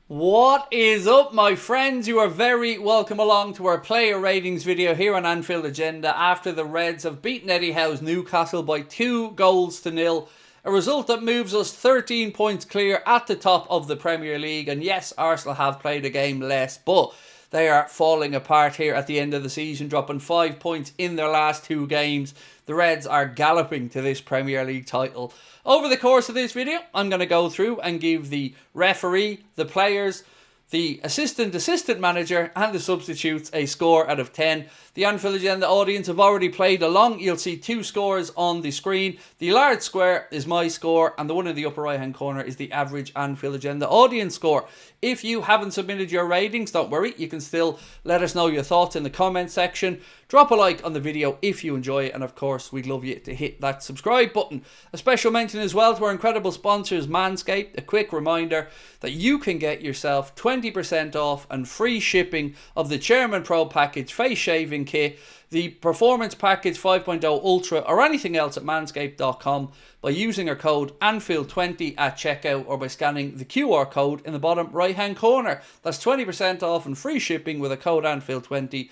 What is up, my friends? You are very welcome along to our player ratings video here on Anfield Agenda after the Reds have beaten Eddie Howe's Newcastle by 2-0, a result that moves us 13 points clear at the top of the Premier League. And yes, Arsenal have played a game less, but they are falling apart here at the end of the season, dropping 5 points in their last 2 games. The Reds are galloping to this Premier League title. Over the course of this video, I'm going to go through and give the referee, the players, the assistant manager and the substitutes a score out of 10. The Anfield Agenda audience have already played along. You'll see 2 scores on the screen. The large square is my score and the one in the upper right hand corner is the average Anfield Agenda audience score. If you haven't submitted your ratings, don't worry, you can still let us know your thoughts in the comment section. Drop a like on the video if you enjoy it, and of course we'd love you to hit that subscribe button. A special mention as well to our incredible sponsors Manscaped. A quick reminder that you can get yourself 20% off and free shipping of the Chairman Pro Package Face Shaving Kit, the Performance Package 5.0 Ultra, or anything else at manscaped.com by using our code ANFIELD20 at checkout or by scanning the QR code in the bottom right hand corner. That's 20% off and free shipping with a code ANFIELD20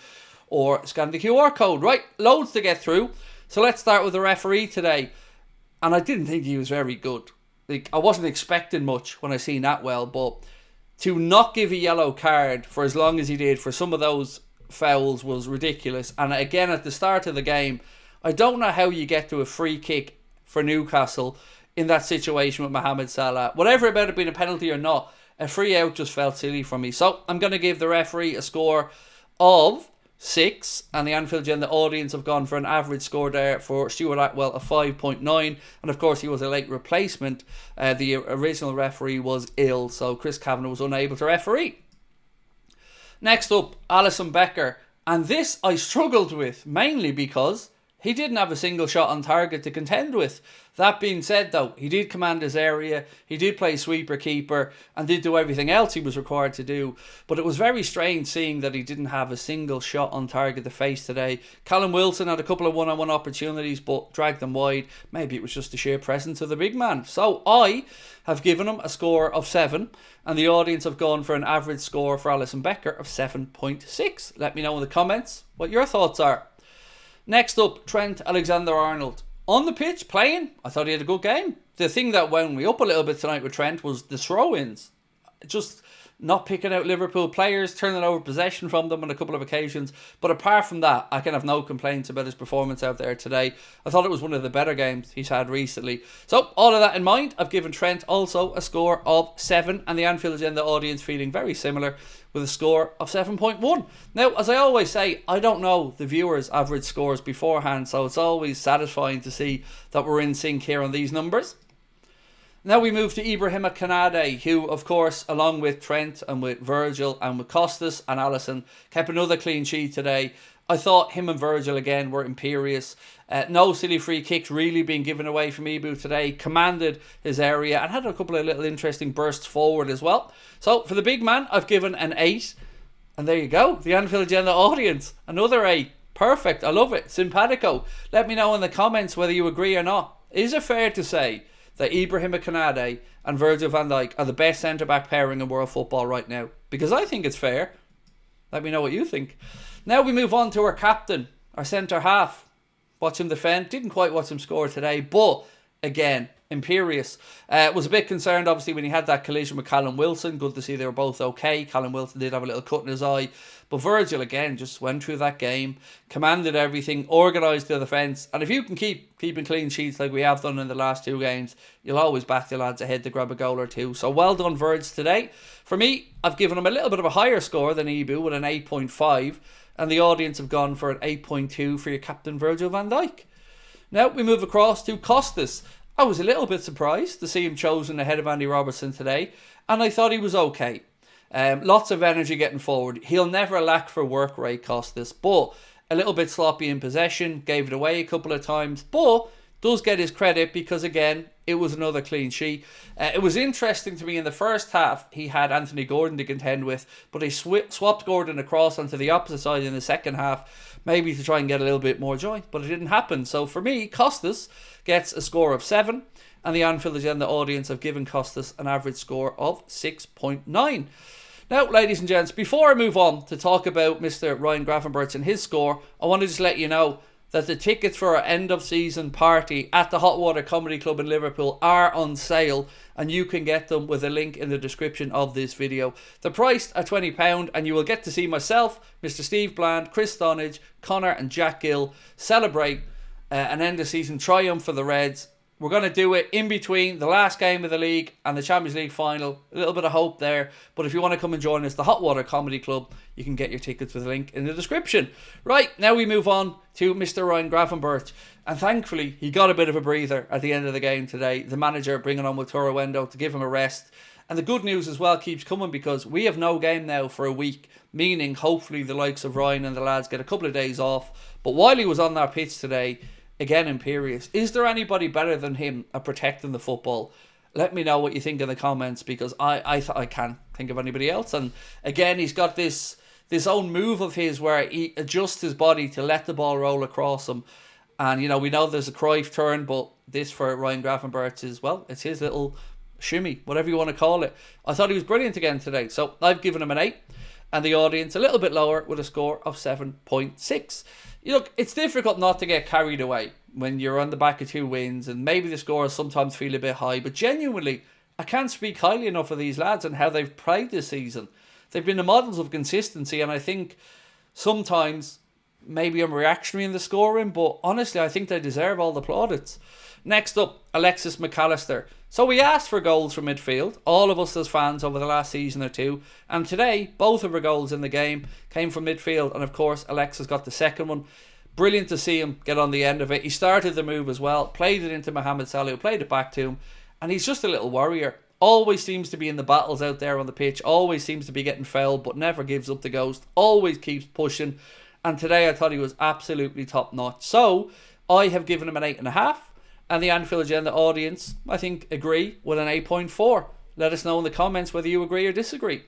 or scan the QR code. Right, loads to get through. So let's start with the referee today. And I didn't think he was very good. I wasn't expecting much when I seen Atwell, but to not give a yellow card for as long as he did for some of those fouls was ridiculous. And again, at the start of the game, I don't know how you get to a free kick for Newcastle in that situation with Mohamed Salah. Whatever about it being a penalty or not, a free out just felt silly for me. So I'm going to give the referee a score of 6, and the Anfield Agenda audience have gone for an average score there for Stuart Atwell of 5.9, and of course he was a late replacement. The original referee was ill, so Chris Kavanagh was unable to referee. Next up, Alisson Becker, and this I struggled with mainly because he didn't have a single shot on target to contend with. That being said though, he did command his area, he did play sweeper keeper and did do everything else he was required to do. But it was very strange seeing that he didn't have a single shot on target to face today. Callum Wilson had a couple of one-on-one opportunities but dragged them wide. Maybe it was just the sheer presence of the big man. So I have given him a score of 7 and the audience have gone for an average score for Alisson Becker of 7.6. Let me know in the comments what your thoughts are. Next up, Trent Alexander-Arnold. On the pitch, playing, I thought he had a good game. The thing that wound me up a little bit tonight with Trent was the throw-ins. Just not picking out Liverpool players, turning over possession from them on a couple of occasions. But apart from that, I can have no complaints about his performance out there today. I thought it was one of the better games he's had recently. So, all of that in mind, I've given Trent also a score of 7. And the Anfield Agenda audience feeling very similar with a score of 7.1. Now, as I always say, I don't know the viewers' average scores beforehand, so it's always satisfying to see that we're in sync here on these numbers. Now we move to Ibrahima Konate, who, of course, along with Trent and with Virgil and with Costas and Alisson, kept another clean sheet today. I thought him and Virgil again were imperious. No silly free kicks really being given away from Ibu today. Commanded his area and had a couple of little interesting bursts forward as well. So for the big man, I've given an 8. And there you go. The Anfield Agenda audience. Another 8. Perfect. I love it. Simpatico. Let me know in the comments whether you agree or not. Is it fair to say that Ibrahima Konate and Virgil van Dijk are the best centre-back pairing in world football right now? Because I think it's fair. Let me know what you think. Now we move on to our captain, our centre-half. Watch him defend. Didn't quite watch him score today, but again, imperious. Was a bit concerned, obviously, when he had that collision with Callum Wilson. Good to see they were both okay. Callum Wilson did have a little cut in his eye. But Virgil, again, just went through that game, commanded everything, organised the defence. And if you can keeping clean sheets like we have done in the last 2 games, you'll always back the lads ahead to grab a goal or 2. So well done, Virg, today. For me, I've given him a little bit of a higher score than Ibu with an 8.5. And the audience have gone for an 8.2 for your captain, Virgil van Dijk. Now we move across to Costas. I was a little bit surprised to see him chosen ahead of Andy Robertson today. And I thought he was okay. Lots of energy getting forward. He'll never lack for work rate, Costas, but a little bit sloppy in possession, gave it away a couple of times, but does get his credit because, again, it was another clean sheet. It was interesting to me in the first half, he had Anthony Gordon to contend with, but he swapped Gordon across onto the opposite side in the second half, maybe to try and get a little bit more joy, but it didn't happen. So for me, Costas gets a score of 7. and the Anfield Agenda audience have given Costas an average score of 6.9. Now, ladies and gents, before I move on to talk about Mr. Ryan Gravenberch and his score, I want to just let you know that the tickets for our end of season party at the Hot Water Comedy Club in Liverpool are on sale, and you can get them with a link in the description of this video. They're priced at £20, and you will get to see myself, Mr. Steve Bland, Chris Stonage, Connor and Jack Gill celebrate an end of season triumph for the Reds. We're going to do it in between the last game of the league and the Champions League final. A little bit of hope there. But if you want to come and join us, the Hot Water Comedy Club, you can get your tickets with a link in the description. Right, now we move on to Mr. Ryan Gravenberch. And thankfully, he got a bit of a breather at the end of the game today. The manager bringing on Wataru Endo to give him a rest. And the good news as well keeps coming, because we have no game now for a week. Meaning, hopefully, the likes of Ryan and the lads get a couple of days off. But while he was on that pitch today, again, Imperious, is there anybody better than him at protecting the football? Let me know what you think in the comments, because I can't think of anybody else. And again, he's got this own move of his where he adjusts his body to let the ball roll across him. And, you know, we know there's a Cruyff turn, but this for Ryan Gravenberch is, well, it's his little shimmy, whatever you want to call it. I thought he was brilliant again today. So I've given him an 8. And the audience a little bit lower with a score of 7.6. Look, it's difficult not to get carried away when you're on the back of 2 wins, and maybe the scores sometimes feel a bit high, but genuinely, I can't speak highly enough of these lads and how they've played this season. They've been the models of consistency, and I think sometimes maybe I'm reactionary in the scoring, but honestly, I think they deserve all the plaudits. Next up, Alexis McAllister. So we asked for goals from midfield, all of us as fans over the last season or two, and today both of our goals in the game came from midfield, and of course Alexis got the second one. Brilliant to see him get on the end of it. He started the move as well, played it into Mohamed Salah, who played it back to him, and he's just a little warrior. Always seems to be in the battles out there on the pitch, always seems to be getting fouled, but never gives up the ghost, always keeps pushing, and today I thought he was absolutely top notch. So I have given him an 8.5. And the Anfield Agenda audience, I think, agree with an 8.4. Let us know in the comments whether you agree or disagree.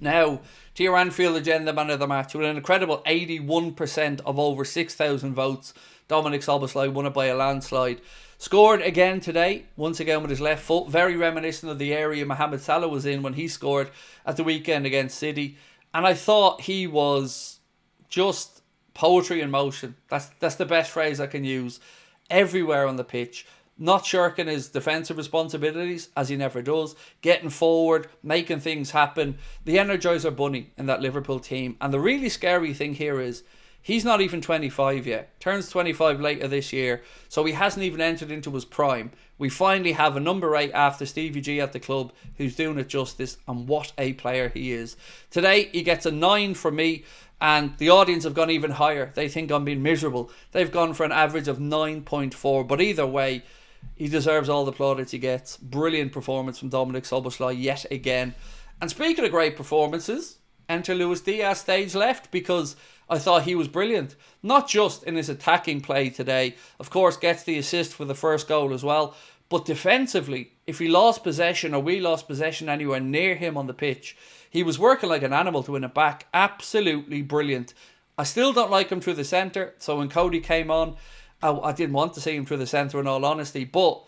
Now, to your Anfield Agenda man of the match, with an incredible 81% of over 6,000 votes, Dominic SZOBOSZLAI won it by a landslide. Scored again today, once again with his left foot, very reminiscent of the area Mohamed Salah was in when he scored at the weekend against City. And I thought he was just poetry in motion. That's the best phrase I can use. Everywhere on the pitch, not shirking his defensive responsibilities, as he never does, getting forward, making things happen, the Energizer Bunny in that Liverpool team. And the really scary thing here is, he's not even 25 yet, turns 25 later this year, so he hasn't even entered into his prime. We finally have a number 8 after Stevie G at the club who's doing it justice, and what a player he is. Today he gets a 9 from me, and the audience have gone even higher. They think I'm being miserable. They've gone for an average of 9.4. But either way, he deserves all the plaudits he gets. Brilliant performance from Dominic SZOBOSZLAI yet again. And speaking of great performances, enter Luis Diaz stage left, because I thought he was brilliant. Not just in his attacking play today. Of course, gets the assist for the first goal as well. But defensively, if he lost possession, or we lost possession anywhere near him on the pitch, he was working like an animal to win it back. Absolutely brilliant. I still don't like him through the centre. So when Cody came on, I didn't want to see him through the centre in all honesty. But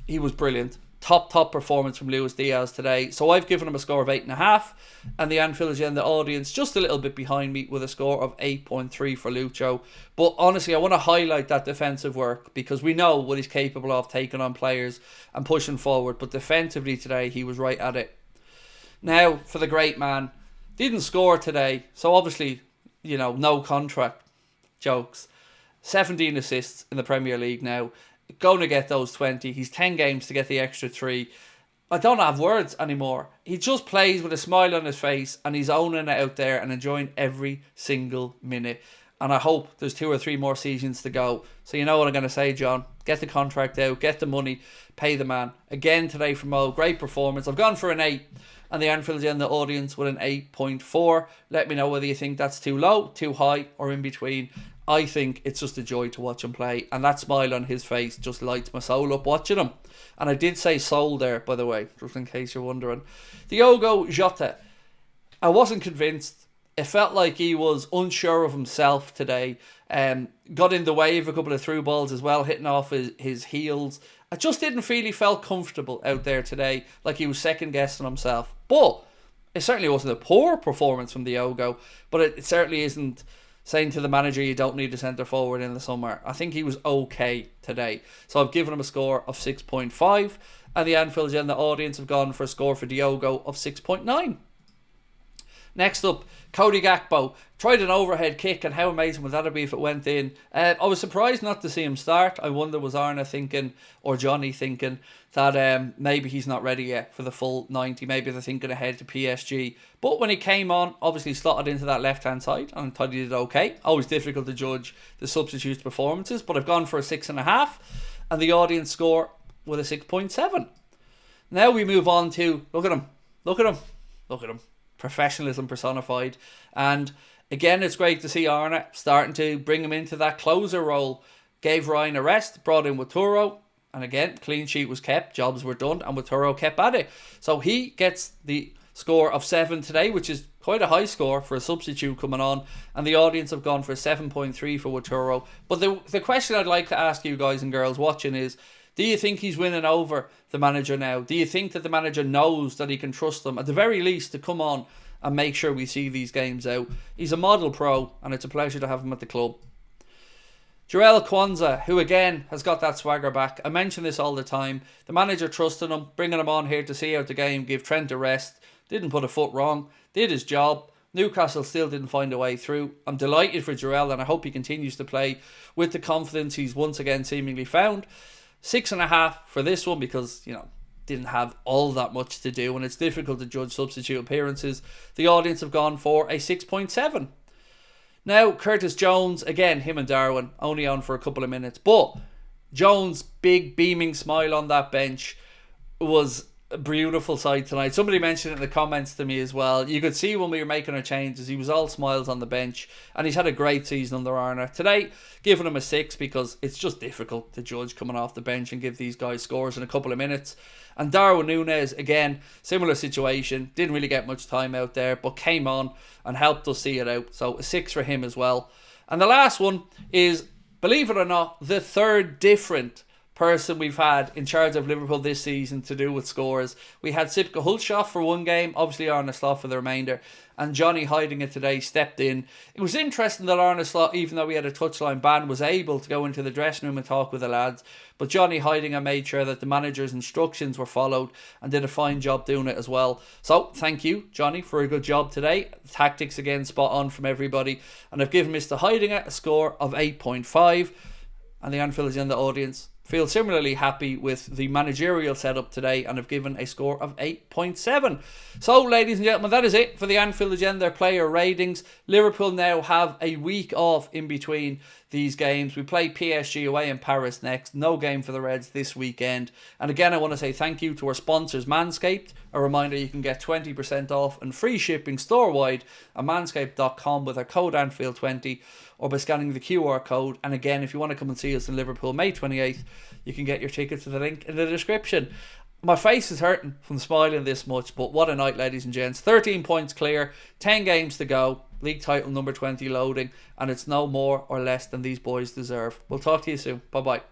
he was brilliant. Top performance from Luis Diaz today. So I've given him a score of 8.5. And the Anfield Agenda audience just a little bit behind me with a score of 8.3 for Lucho. But honestly, I want to highlight that defensive work, because we know what he's capable of, taking on players and pushing forward. But defensively today, he was right at it. Now, for the great man, didn't score today, so obviously, you know, no contract. Jokes. 17 assists in the Premier League now. Going to get those 20. He's 10 games to get the extra 3. I don't have words anymore. He just plays with a smile on his face, and he's owning it out there and enjoying every single minute. And I hope there's 2 or 3 more seasons to go. So you know what I'm going to say, John. Get the contract out, get the money, pay the man. Again today from Mo, great performance. I've gone for an 8. And the Anfield Agenda audience with an 8.4. Let me know whether you think that's too low, too high, or in between. I think it's just a joy to watch him play. And that smile on his face just lights my soul up watching him. And I did say soul there, by the way, just in case you're wondering. Diogo Jota. I wasn't convinced. It felt like he was unsure of himself today. Got in the way of a couple of through balls as well, hitting off his heels. I just didn't feel he felt comfortable out there today, like he was second guessing himself. But it certainly wasn't a poor performance from Diogo, but it certainly isn't saying to the manager you don't need a centre forward in the summer. I think he was okay today. So I've given him a score of 6.5, and the Anfield Agenda audience have gone for a score for Diogo of 6.9. Next up, Cody Gakpo tried an overhead kick, and how amazing would that be if it went in? I was surprised not to see him start. I wonder, was Arna thinking, or Johnny thinking, that maybe he's not ready yet for the full 90. Maybe they're thinking ahead to PSG. But when he came on, obviously slotted into that left-hand side, and I thought he did okay. Always difficult to judge the substitutes' performances, but I've gone for a 6.5, and the audience score with a 6.7. Now we move on to, look at him. Professionalism personified. And again, it's great to see Arna starting to bring him into that closer role. Gave Ryan a rest, brought in Waturo, and again, clean sheet was kept, jobs were done, and Waturo kept at it. So he gets the score of 7 today, which is quite a high score for a substitute coming on, and the audience have gone for a 7.3 for Waturo. But the question I'd like to ask you guys and girls watching is, do you think he's winning over the manager now? Do you think that the manager knows that he can trust them, at the very least, to come on and make sure we see these games out? He's a model pro, and it's a pleasure to have him at the club. Jarell Kwanzaa, who again has got that swagger back. I mention this all the time. The manager trusted him, bringing him on here to see out the game, give Trent a rest. Didn't put a foot wrong, did his job. Newcastle still didn't find a way through. I'm delighted for Jarell, and I hope he continues to play with the confidence he's once again seemingly found. 6.5 for this one because, didn't have all that much to do, and it's difficult to judge substitute appearances. The audience have gone for a 6.7. Now, Curtis Jones, again, him and Darwin, only on for a couple of minutes, but Jones' big beaming smile on that bench was a beautiful sight tonight. Somebody mentioned it in the comments to me as well. You could see when we were making our changes, he was all smiles on the bench, and he's had a great season under Arna. Today, giving him a 6 because it's just difficult to judge coming off the bench and give these guys scores in a couple of minutes. And Darwin Núñez, again, similar situation. Didn't really get much time out there, but came on and helped us see it out. So a 6 for him as well. And the last one is, believe it or not, the third different person we've had in charge of Liverpool this season to do with scores. We had Sipka Hulshoff for one game, obviously Arne Slot for the remainder, and Johnny hiding it today stepped in. It was interesting that Arne Slot, even though he had a touchline ban, was able to go into the dressing room and talk with the lads, but Johnny hiding and made sure that the manager's instructions were followed and did a fine job doing it as well. So thank you, Johnny, for a good job today. Tactics again spot on from everybody, and I've given Mr. Heidinger a score of 8.5, and the Anfield Agenda audience feel similarly happy with the managerial setup today and have given a score of 8.7. So, ladies and gentlemen, that is it for the Anfield Agenda player ratings. Liverpool now have a week off in between these games. We play PSG away in Paris next. No game for the Reds this weekend. And again, I want to say thank you to our sponsors, Manscaped. A reminder, you can get 20% off and free shipping store-wide at manscaped.com with our code Anfield20 or by scanning the QR code. And again, if you want to come and see us in Liverpool May 28th, you can get your tickets to the link in the description. My face is hurting from smiling this much, but what a night, ladies and gents. 13 points clear, 10 games to go, league title number 20 loading, and it's no more or less than these boys deserve. We'll talk to you soon. Bye-bye.